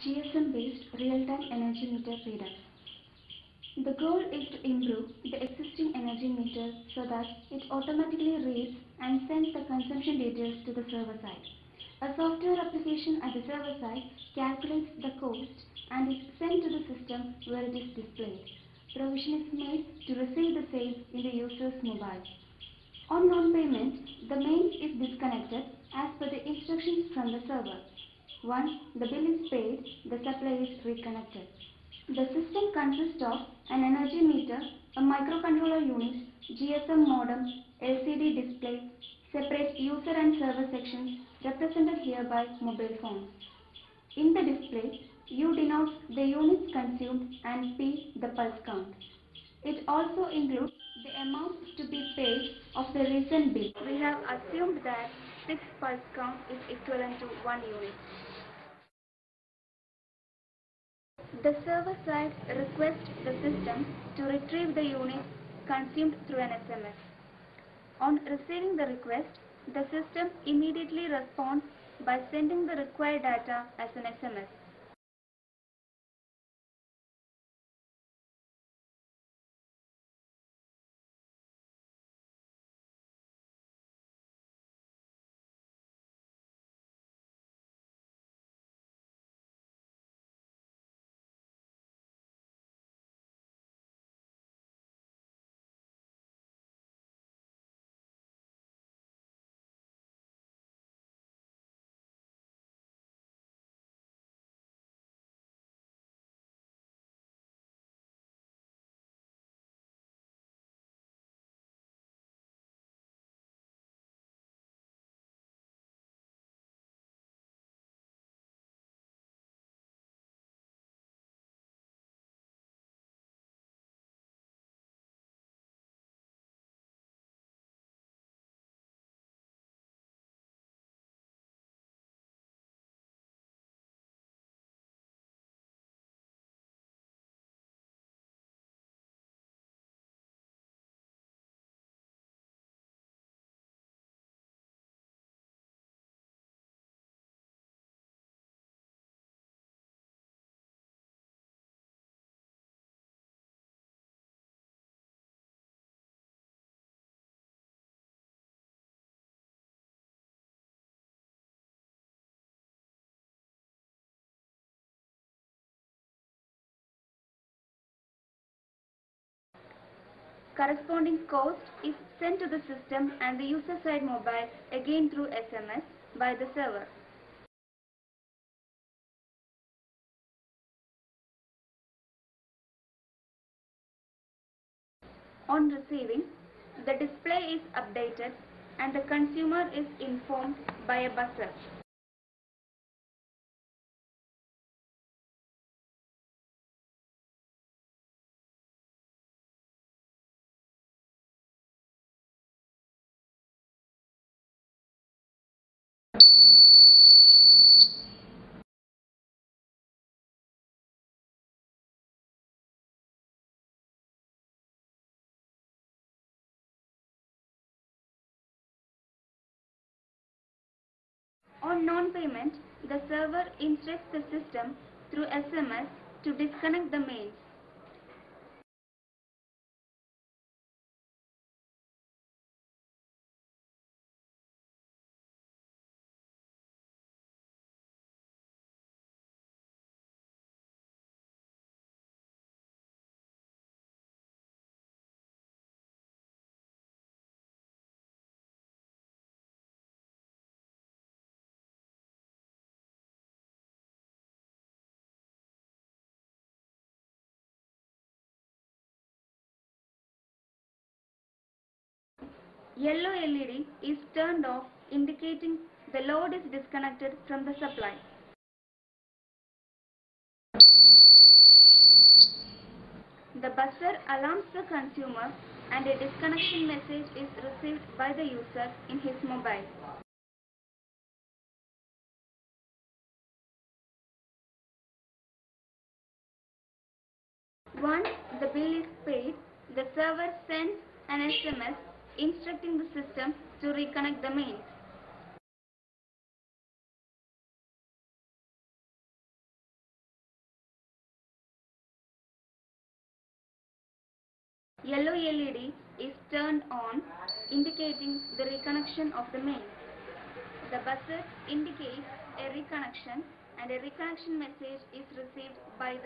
GSM-based real-time energy meter readers. The goal is to improve the existing energy meter so that it automatically reads and sends the consumption details to the server side. A software application at the server side calculates the cost and is sent to the system where it is displayed. Provision is made to receive the sales in the user's mobile. On non-payment, the mains is disconnected as per the instructions from the server. Once the bill is paid, the supply is reconnected. The system consists of an energy meter, a microcontroller unit, GSM modem, LCD display, separate user and server sections represented here by mobile phones. In the display, U denotes the units consumed and P the pulse count. It also includes the amount to be paid of the recent bill. We have assumed that 6 pulse count is equivalent to 1 unit. The server side requests the system to retrieve the units consumed through an SMS. On receiving the request, the system immediately responds by sending the required data as an SMS. Corresponding cost is sent to the system and the user side mobile again through SMS by the server. On receiving, the display is updated and the consumer is informed by a buzzer. On non-payment, the server instructs the system through SMS to disconnect the mains. Yellow LED is turned off, indicating the load is disconnected from the supply. The buzzer alarms the consumer and a disconnection message is received by the user in his mobile. Once the bill is paid, the server sends an SMS instructing the system to reconnect the mains. Yellow LED is turned on, indicating the reconnection of the mains. The buzzer indicates a reconnection and a reconnection message is received by